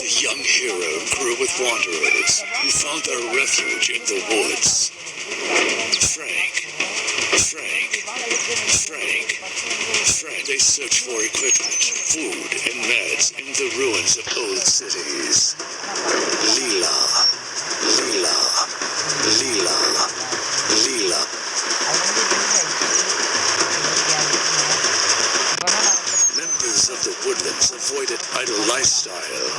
The young hero grew with wanderers who found their refuge in the woods. Frank. They search for equipment, food, and meds in the ruins of old cities. Leela. Members of the woodlands avoided idle lifestyle.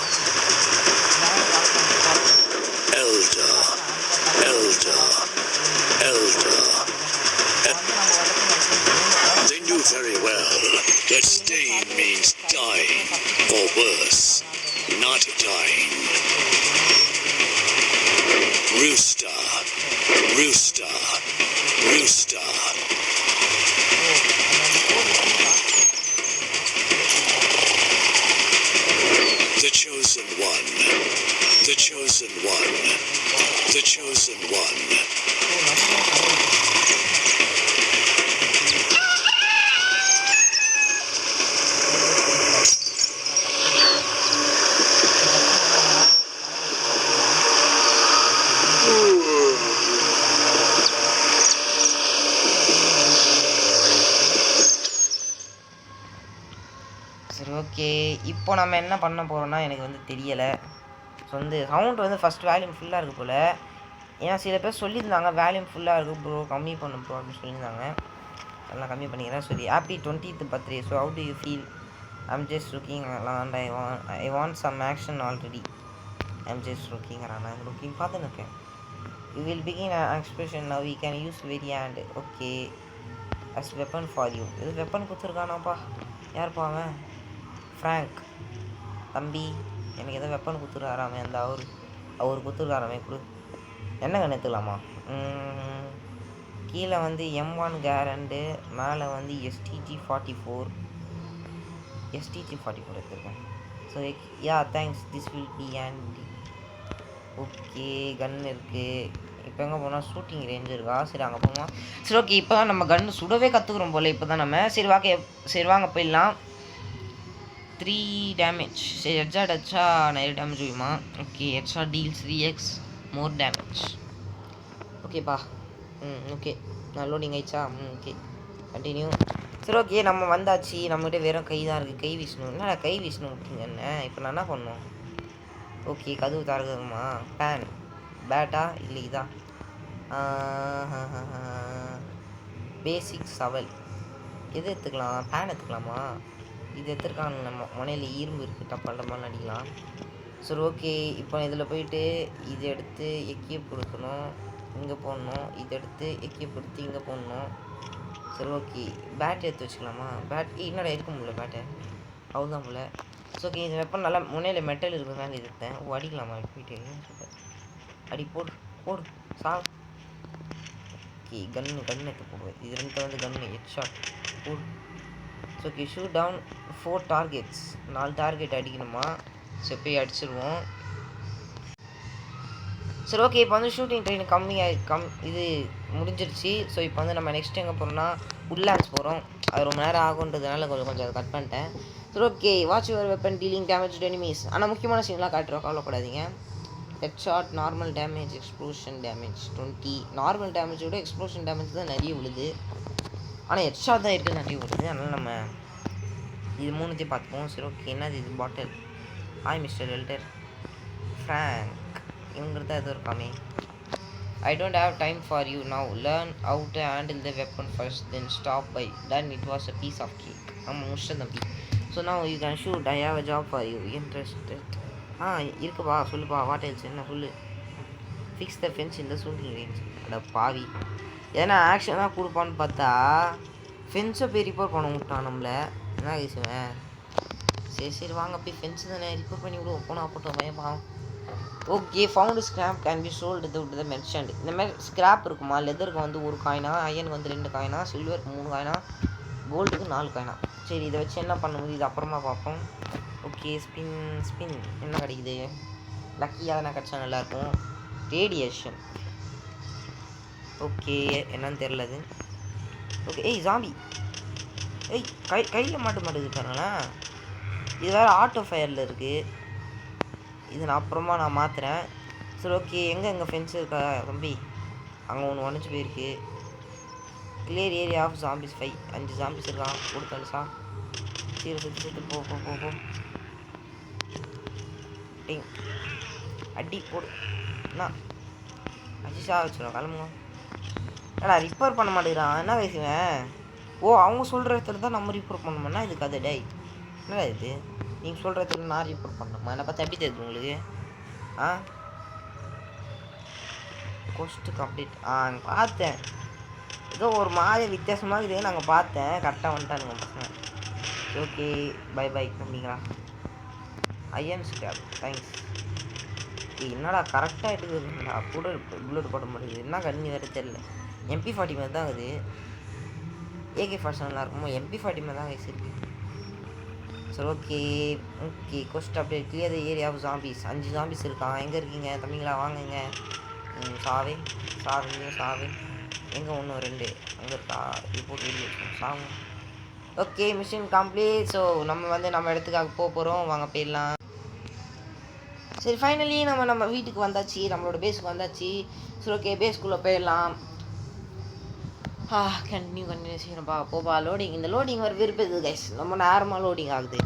Elder. They knew very well that staying means dying, or worse, not dying. Rooster. The chosen one. சரி okay, இப்போ நம்ம என்ன பண்ண போகிறோம்னா எனக்கு வந்து தெரியலை. So வந்து சவுண்ட் வந்து ஃபஸ்ட் வேல்யூம் ஃபுல்லாக இருக்குது போல். ஏன்னா சில பேர் சொல்லியிருந்தாங்க வேல்யூம் ஃபுல்லாக இருக்குது ப்ரோ, கம்மி பண்ணு ப்ரோ அப்படின்னு சொல்லியிருந்தாங்க. அதெல்லாம் கம்மி பண்ணிக்கிறேன். சரி, happy 20th birthday. So how do you feel? I'm just looking and I want some action already. I'm just looking நான் லுக்கிங் பார்த்துன்னு இருக்கேன். You will begin expression now we can use very hand. Okay, as weapon for you. இது weapon கொடுத்துருக்கானாப்பா. யார்ப்பா அவன்? Frank தம்பி, எனக்கு எதோ வெப்பன் கொடுத்துருக்காராமே. அந்த அவர் கொடுத்துருக்காராமே கொடு. என்ன கண்ணு எடுத்துக்கலாமா? கீழே வந்து M1 கேரண்டு, மேலே வந்து STG-44 எடுத்துருக்கேன். So yeah thanks, this will be handy. Okay, gun இருக்குது. இப்போ எங்கே போனால் ஷூட்டிங் ரேஞ்ச் இருக்கா? சரி அங்கே போமா. சரி ஓகே, இப்போ தான் நம்ம கன்று சுடவே கற்றுக்குறோம் போல். இப்போ தான் நம்ம சரி வாங்க போயிடலாம். 3 டேமேஜ். சரி, ஹெட்ஷாட் அடிச்சா நிறைய டேமேஜ் வையுமா? Okay, headshot deals 3x more damage. ஓகேப்பா. ஓகே, நான் லோடிங் ஆயிடுச்சா? Okay, continue. சரி ஓகே, நம்ம வந்தாச்சு. நம்மகிட்ட வெறும் கை தான் இருக்குது. கை வீசணும். என்னடா கை வீசணும் விட்டுங்க என்ன? இப்போ நான் என்ன பண்ணணும்? ஓகே, கதவு திறக்குமா? பேட்டா இல்லை இதா? பேசிக் சவல் எது எடுத்துக்கலாம்? பேன் எடுத்துக்கலாமா? இது எடுத்துருக்காங்க. நம்ம முனையில் இரும்பு இருக்குது, டப்பால் அடிக்கலாம். சரி ஓகே, இப்போ இதில் போயிட்டு இதை எடுத்து எக்கிப் கொடுக்கணும், இங்கே போடணும். இதை எடுத்து எக்கிப் கொடுத்து இங்கே போடணும். சரி ஓகே, பேட் எடுத்து வச்சுக்கலாமா? பேட் என்னடா இருக்க முடியல பேட்டை, அவ்வளோதான் போல். ஸோ ஓகே, இந்த வெப்பன் நல்லா முனையில் மெட்டல் இருக்குதுதான் எடுத்தேன். அடிக்கலாமா? போயிட்டு அடி போடு சா. ஓகே, கன்று எடுத்து போடுவேன். இது ரெண்டு வந்து கன்று ஹெட்ஷாட் போடு. So okay, shoot down 4 targets. 4 target அடிக்கணுமா? சரி போய் அடிச்சிருவோம். சரி ஓகே, இப்போ வந்து ஷூட்டிங் ட்ரெயின் இது முடிஞ்சிருச்சு. ஸோ இப்போ வந்து நம்ம நெக்ஸ்ட் எங்கே போகிறோம்னா உட்லாண்ட்ஸ் போகிறோம். அது ரொம்ப நேரம் ஆகுன்றதுனால கொஞ்சம் அதை கட் பண்ணிட்டேன். சரி okay, watch your weapon dealing damage to enemies. ஆனால் முக்கியமான சீன்லாம் காட்டுறோம், கவலைப்படாதீங்க. Headshot, normal damage, explosion damage 20. Normal டேமேஜோட எக்ஸ்ப்ளோஷன் டேமேஜ் தான் நிறைய விழுது. ஆனால் ஹெட்ஷாட் தான் இருக்குது நிறைய விழுது. அதனால் நம்ம இது மூணுத்தையும் பார்த்துப்போம். சரி ஓகே, என்னது இது? Bottle. Hi mister welder. Frank இவங்க தான் எதுவும் இருக்காமே. I don't have time for you now. Learn how to handle the weapon first, then stop by. Then it was a piece of cake. ஆமாம், முடிச்ச தம்பி. So now you can shoot. I have a job for you. Interested? இருக்குப்பா, சொல்லுப்பா. What else? என்ன சொல்லு? Fix the fence இந்த shooting range. அட பாவி, ஏன்னா ஆக்ஷன் தான் கொடுப்பான்னு பார்த்தா ஃபென்ஸை போய் ரிப்போர்ட் பண்ண விட்டான் நம்மளை. என்ன கேசுவேன்? சரி வாங்க போய் ஃபென்ஸு தானே ரிப்போர்ட் பண்ணி விடுவோம். போனால் போட்டோம் பயப்பான். Okay, found scrap can be sold with the mentioned. இந்த மாதிரி ஸ்கிராப் இருக்குமா? லெதருக்கு வந்து 1 காயினா, அயனுக்கு வந்து 2 காயினா, சில்வருக்கு 3 காயினா, கோல்டுக்கு 4 காயினா. சரி, இதை வச்சு என்ன பண்ண முடியுது அப்புறமா பார்ப்போம். ஓகே, ஸ்பின் என்ன கிடைக்குது? லக்கியாக தானே கிடச்சா நல்லாயிருக்கும். ரேடியேஷன். ஓகே, என்னன்னு தெரில அது. Okay, zombie. கையில் மாட்டுது பாருங்களேன். இது வேறு ஆட்டோ ஃபயரில் இருக்குது. இது நான் அப்புறமா நான் மாற்றுறேன். சரி ஓகே, எங்கே ஃபென்ஸ் இருக்கா தம்பி? அங்கே ஒன்று உடஞ்சி போயிருக்கு. Clear area of zombies 5. 5 zombies இருக்கான். கொடுத்தாலும் சா செத்து போ போ போ போ. டிங் அடி போடு. என்ன அஜிஷா வச்சுருவோம் கிளம்புங்க. ஏடா ரிப்பேர் பண்ண மாட்டேங்கிறான். என்ன பேசுவேன்? ஓ, அவங்க சொல்கிற இடத்துல தான் நம்ம ரிப்பேர் பண்ணணும்னா இதுக்கு அது டை என்னடா இது? நீங்கள் சொல்கிற இடத்துல நான் ரிப்பேர் பண்ணணுமா? என்னை பார்த்தா எப்படி தெரியுது உங்களுக்கு? Ghost complete. பார்த்தேன். ஏதோ ஒரு மாதிரி வித்தியாசமாக இருக்குது. நாங்கள் பார்த்தேன். கரெக்டாக வந்துட்டானுங்க பசங்க. ஓகே, பை பை அப்படிங்களா? ஐஎன் ஸ்டாப் தேங்க்ஸ். என்னடா கரெக்டாக எடுக்குதுங்களா? கூட புல்லட் போட மாட்டேங்குது. என்ன கண்ணி வேறு தெரில. MP40 மாதிரி தான் இருக்குது. AK-47 இருக்குமோ? MP40 மாதிரி தான் வயசு இருக்குது. சரி okay okay. Ghost update. Clear area of zombies. 5 zombies இருக்கான். எங்கே இருக்கீங்க தம்பிங்களா? வாங்குங்க. சாவே சாவே. எங்கே 1 2 அங்கே இருக்கா? இது போட்டு வெளியே வச்சுக்கோங்க. சாங்க. Okay, machine complete. ஸோ நம்ம இடத்துக்காக போகிறோம். வாங்க போயிடலாம். சரி, ஃபைனலி நம்ம வீட்டுக்கு வந்தாச்சு. நம்மளோட பேஸுக்கு வந்தாச்சு. சரி ஓகே, பேஸ்க்குள்ளே போயிடலாம். கண்டினியூ செய்யணும்ப்பா. போப்பா லோடிங். இந்த லோடிங் வர விருப்பது கைஸ். ரொம்ப நேரமாக லோடிங் ஆகுது.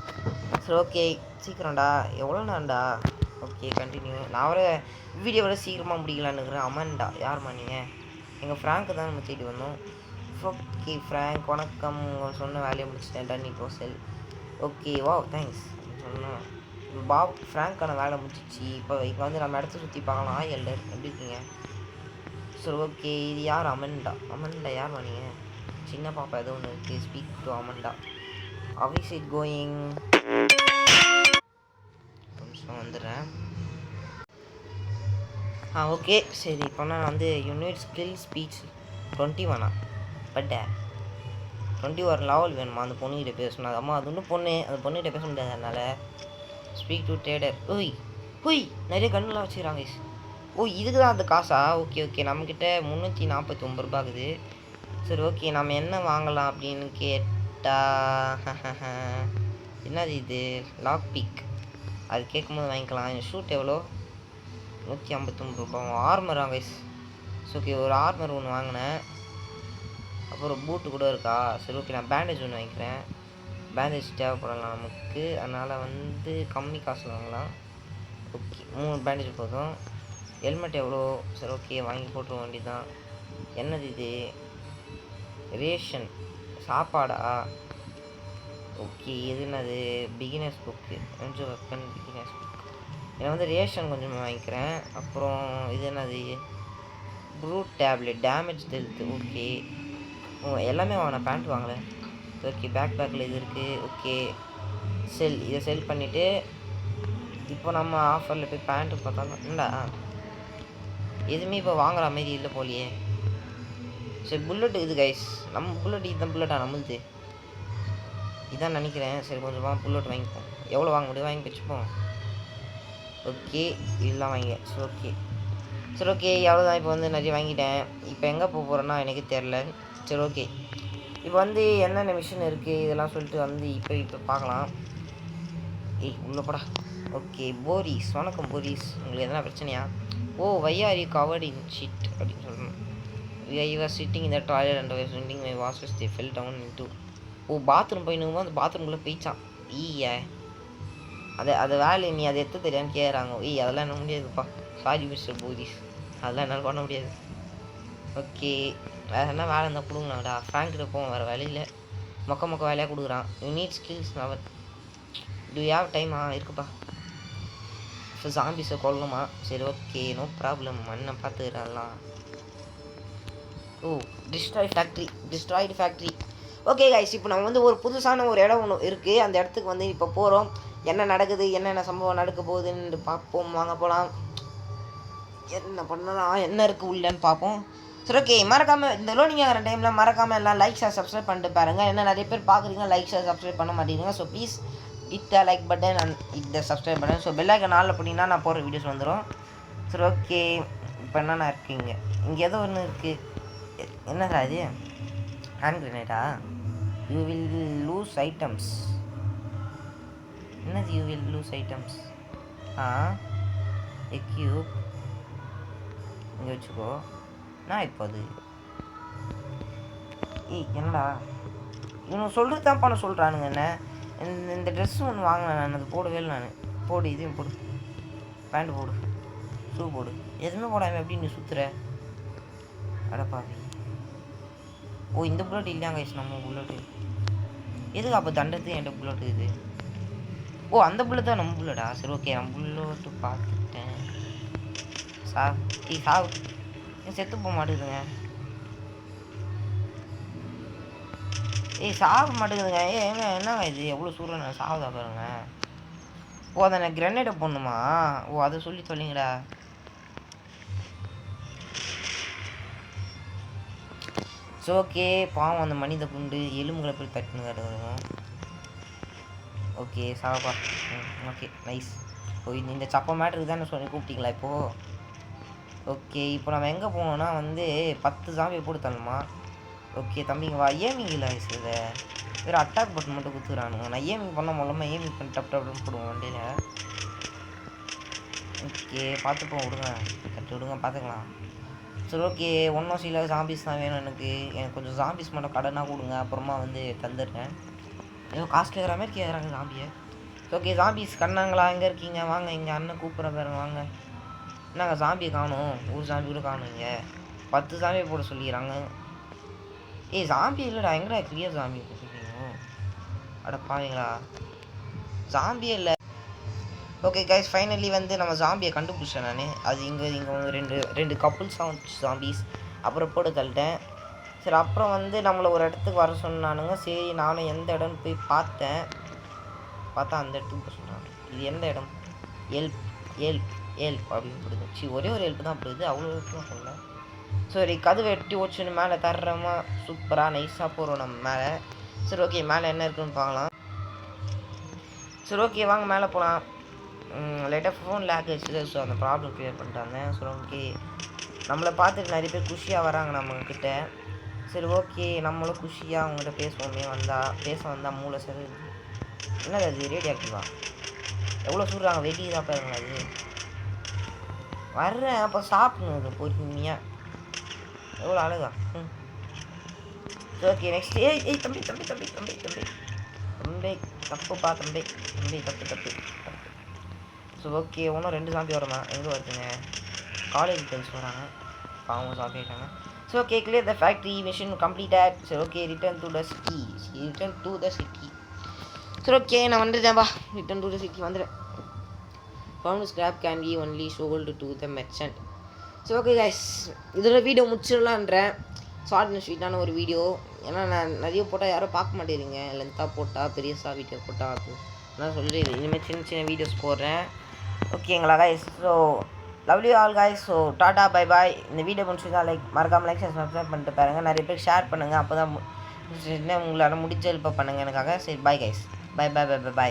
சரி ஓகே, சீக்கிரம்டா. எவ்வளோ நேரம்டா? Okay, continue. நான் வர வீடியோவில் சீக்கிரமாக முடிக்கலான்னு இருக்கிறேன். அமன்டா யாருமா நீங்கள்? எங்கள் ஃப்ராங்க்கு தான் நம்ம தேடி வந்தோம். ஓகே ஃப்ராங்க், வணக்கம். சொன்ன வேலையை முடிச்சிட்டேன். Done it was sell. Okay, வா தேங்க்ஸ் சொன்னோம். ஃப்ராங்க்கான வேலை முடிச்சிச்சு. இப்போ வந்து நம்ம இடத்த சுற்றி பார்க்கலாம். எல்லர் எப்படி இருக்கீங்க? சரி ஓகே, இது யார்? அமன்டா யார் பண்ணீங்க? சின்ன பாப்பா ஏதோ ஒன்று இருக்குது. Speak to Amanda. Office it going. நிமிஷம் வந்துடுறேன். ஓகே சரி. இப்போ நான் வந்து unit skill speech 21 but 21 level வேணுமா? அந்த பொண்ணுகிட்ட பேசணும். அது அம்மா அது ஒன்றும் பொண்ணு. அந்த பொண்ணுகிட்ட பேச முடியாது. அதனால் ஸ்பீக் டு ட்ரேடர். ஹுய் நிறைய கண்ணுலாம் வச்சுக்கிறாங்க. ஓ, இதுக்கு தான் அந்த காசா? ஓகே நம்மக்கிட்ட 349 ரூபா இருக்குது. சரி ஓகே, நம்ம என்ன வாங்கலாம் அப்படின்னு கேட்டால் என்னது இது? Lock pick. அது கேட்கும்போது வாங்கிக்கலாம். ஷூட் எவ்வளோ? 159 ரூபா. ஆர்மர் வாங்க. ஓகே, ஒரு ஆர்மர் ஒன்று வாங்கினேன். அப்புறம் பூட்டு கூட இருக்கா? சரி ஓகே, நான் பேண்டேஜ் ஒன்று வாங்கிக்கிறேன். பேண்டேஜ் தேவைப்படலாம் நமக்கு. அதனால் வந்து கம்மி காசில் வாங்கலாம். ஓகே, 3 பேண்டேஜ் போதும். ஹெல்மெட் எவ்வளோ? சரி ஓகே, வாங்கி போட்டுருவோம். வண்டி தான். என்னது இது? ரேஷன் சாப்பாடா? ஓகே, இது என்னது? Beginners book. கொஞ்சம் வெப்பன் பிகினர்ஸ் புக். நான் வந்து ரேஷன் கொஞ்சமாக வாங்கிக்கிறேன். அப்புறம் இது என்னது? Fruit tablet. Damage health. Okay, எல்லாமே வாங்கினேன். பேண்ட் வாங்கலை. ஓகே, பேக்கில் இது இருக்குது. ஓகே, இதை செல் பண்ணிவிட்டு இப்போ நம்ம ஆஃபரில் போய் பேண்ட்டு பார்த்தாலும் இல்லைடா எதுவுமே இப்போ வாங்குற மாரி இல்லை போலியே. சரி, புல்லட் இது கைஸ். நம்ம புல்லட் இதுதான். புல்லட்டா நம்மளுது இதான் நினைக்கிறேன். சரி, கொஞ்சமாக புல்லட் வாங்கிப்போம். எவ்வளோ வாங்க முடியும் வாங்கி வச்சுப்போம். ஓகே, இதெல்லாம் வாங்க. சரி ஓகே எவ்வளோதான். இப்போ வந்து நிறைய வாங்கிட்டேன். இப்போ எங்கே போக போகிறேன்னா எனக்கு தெரில. சரி ஓகே, இப்போ வந்து என்னென்ன மிஷின் இருக்குது இதெல்லாம் சொல்லிட்டு வந்து இப்போ பார்க்கலாம். உள்ளே போடா. Okay, Boris. வணக்கம் போரிஸ். உங்களுக்கு எதனா பிரச்சனையா? Oh, why are you covered in shit அப்படின்னு சொல்லணும். ஐ வாஸ் சிட்டிங் இந்த toilet and was winding my washes they fell down into. Oh, bathroom போயினுமோ அந்த பாத்ரூம்குள்ளே போயிச்சான். அது வேலை நீ அதை எத்த தெரியான்னு கேட்குறாங்க. அதெல்லாம் என்ன முடியாதுப்பா. சாரி மிஸ்டர் போரிஸ், அதெல்லாம் என்னால் பண்ண முடியாது. ஓகே, வேறு என்ன வேலை இருந்தால் கொடுங்கண்ணாடா. ஃப்ராங்க்கிட்ட போவோம். வேறு வேலையில் மொக்க வேலையாக கொடுக்குறான். You need skills now. Do you have time? இருக்குப்பா. இப்போ ஜாம்பிஸை கொல்லணுமா? சரி ஓகே, நோ ப்ராப்ளம். மண்ணை பார்த்துக்கிறான்லாம். Oh, destroyed factory. Okay guys, இப்போ நம்ம வந்து ஒரு புதுசான ஒரு இடம் ஒன்று இருக்குது. அந்த இடத்துக்கு வந்து இப்போ போகிறோம். என்ன நடக்குது, என்னென்ன சம்பவம் நடக்க போகுதுன்னு பார்ப்போம். வாங்க போகலாம். என்ன பண்ணலாம், என்ன இருக்குது உள்ளேன்னு பார்ப்போம். சரி ஓகே, மறக்காமல் இந்த லோடிங் ஆகிற டைமில் மறக்காமல் எல்லாம் லைக் ஷேர் சப்ஸ்கிரைப் பண்ணிட்டு பாருங்கள். என்ன நிறைய பேர் பார்க்குறீங்க, லைக் ஷேர் சப்ஸ்கிரைப் பண்ண மாட்டேங்கிறீங்க. So please it the like button and it the subscribe button. So bell icon ஆல்ல போட்டிங்கன்னா நான் போகிற வீடியோஸ் வந்துடும். சரி ஓகே, இப்போ என்னென்ன இருக்குங்க? இங்கே ஏதோ ஒன்று இருக்குது. என்னடா இது? ஹேண்ட் கிரனேட்டா? You will lose items. என்னது you will lose items? Equip இங்கே வச்சுக்கோ. நான் இப்போ அது என்னடா இவனு சொல்கிறது தான் பண்ண சொல்கிறானுங்க. என்ன இந்த ட்ரெஸ்ஸு ஒன்று வாங்கினேன் நான், அது போடவே இல்லை நான். போடு, இதையும் போடு, பேண்ட் போடு, ஷூ போடு, எதுவுமே போடாமல் எப்படி நீ சுற்றுற? அடப்பாவி. ஓ இந்த புல்லட் இல்லையாங்க கைஸ், நம்ம புல்லட்டு எதுக்கு அப்போ தண்டத்துக்கு என்கிட்ட புல்லட்டு இது? ஓ அந்த புல்லட் தான் நம்ம புல்லட்டா? சரி ஓகே, நம்ம புல்லட்டு பார்த்துட்டேன். சாவு செத்து போக மாட்டேங்குதுங்க. சாக மாட்டேங்குதுங்க. ஏங்க என்னங்க இது எவ்வளோ சூழ்நிலை சாகுதா பாருங்க. ஓ அதை நான் கிரனேடை போடணுமா? ஓ அதை சொல்லி சொல்லிங்கடா. ஸோ ஓகே, பாவம் அந்த மனித குண்டு எலும்புகளை போய் தட்டுன்னு கிடக்கும். ஓகே சாப்பா. Okay nice. ஓ இந்த சப்ப மேட்ருக்கு தானே சொல்லி கூப்பிட்டீங்களா இப்போது? ஓகே இப்போ நம்ம எங்கே போனோம்னா வந்து 10 ஜாம்பியை போட்டு தரணுமா? ஓகே தம்பிங்க வா. ஏமிங் இல்லை இதை வேறு அட்டாக் பட்டன் மட்டும் கொடுத்துக்கிறானுங்க. நான் ஏமிங் பண்ண மூலமாக ஏமிங் பண்ணி டப் டப்னு போடுவோம் வண்டியில். ஓகே பார்த்துப்போம், விடுங்க கட்டு விடுங்க, பார்த்துக்கலாம். சரி ஓகே, ஒன்றும் சில ஜாம்பிஸ் தான் வேணும் எனக்கு கொஞ்சம் ஜாம்பிஸ் மட்டும் கடனாக கொடுங்க, அப்புறமா வந்து தந்துடுறேன். ஏதோ காஸ்ட்லி இருக்கிற மாதிரி கேட்குறாங்க ஜாம்பியை. ஓகே ஜாம்பிஸ் கண்ணாங்களா, எங்கே இருக்கீங்க? வாங்க இங்கே அண்ணன் கூப்பிட்ற பாருங்க, வாங்க. என்னங்க ஜாம்பியை காணும், ஒரு ஜாம்பி கூட காணும். இங்கே 10 ஜாம்பியை போட சொல்லிக்கிறாங்க. ஜாம்பி இல்லைடா, எங்கடா கிளியர் ஜாம்பி போட்டுருக்கீங்க? அடப்பாவீங்களா, ஜாம்பியே இல்லை. ஓகே கைஸ், ஃபைனலி வந்து நம்ம ஜாம்பியை கண்டுபிடிச்சேன் நான். அது இங்கே வந்து ரெண்டு கப்புள்ஸாக வந்துச்சு ஜாம்பிஸ். அப்புறம் போட்டு தள்ளிட்டேன். சரி அப்புறம் வந்து நம்மளை ஒரு இடத்துக்கு வர சொன்னானுங்க. சரி நானும் எந்த இடம்னு போய் பார்த்தா அந்த இடத்துக்கு போய் சொன்னாங்க. இது எந்த இடம்? எல்ப் அப்படின்னு போடுது. சரி ஒரே ஒரு ஹெல்ப் தான் போடுது, அவ்வளோ ஹெல்ப் தான் சொல்லலை. சரி கதவை வெட்டி ஓச்சுன்னு மேலே தர்றோமா, சூப்பராக நைஸாக போகிறோம் நம்ம மேலே. சரி ஓகே, மேலே என்ன இருக்குன்னு பார்க்கலாம். சரி ஓகே வாங்க மேலே போகலாம். லைட்டாக ஃபோன் லேக் ஆகிடுச்சு, ஸோ அந்த ப்ராப்ளம் க்ளியர் பண்ணிட்டாங்க. சரி ஓகே, நம்மளை பார்த்துட்டு நிறைய பேர் குஷியாக வராங்க நம்மக்கிட்ட. சரி ஓகே, நம்மளும் குஷியாக அவங்ககிட்ட பேச வந்தால் மூளை சரி. என்னது அது ரேடியோ ஆக்டிவா? எவ்வளோ சொல்கிறாங்க, வெடி தான் பாருங்களா அது. வர்றேன் அப்போ சாப்பிடுங்க பொறுமையாக, எவ்வளோ அழகா. சரி ஓகே நெக்ஸ்ட். தம்பி தப்புப்பா, தம்பி தப்பு. ஸோ ஓகே, இன்னும் 2 ஜாம்பி வருமா? எங்கே வருதுங்க? காலேஜ் கேர்ள்ஸ் வராங்க, பாவம் ஜாம்பி ஆகிட்டாங்க. So okay, clear the factory mission completed. சரி okay, return to the city. சரி ஓகே, நான் வந்துட்டேன்பா, ரிட்டர்ன் டு த சிட்டி வந்துடுறேன். Found scrap can be only sold to the merchant. சரி ஓகே கைஸ், இதோட வீடியோ முடிச்சிடலான்றேன். ஷார்ட் அண்ட் ஸ்வீட்டான ஒரு வீடியோ. ஏன்னா நான் நிறைய போட்டால் யாரும் பார்க்க மாட்டேறீங்க, லென்த்தாக போட்டால் பெரியசா வீடியோ போட்டால் அது நான் சொல்லிடுது. இனிமேல் சின்ன வீடியோஸ் போடுறேன். ஓகேங்களா guys? So love you all guys. So tata bye bye. இந்த வீடியோ முடிச்சுதா மறக்காமல் லைக் சப்ஸ்கிரைப் பண்ணிட்டு பாருங்கள், நிறைய பேர் ஷேர் பண்ணுங்கள், அப்போ தான் உங்களால் முடிஞ்ச ஹெல்ப் பண்ணுங்கள் எனக்காக. சரி பாய் கைஸ், பை.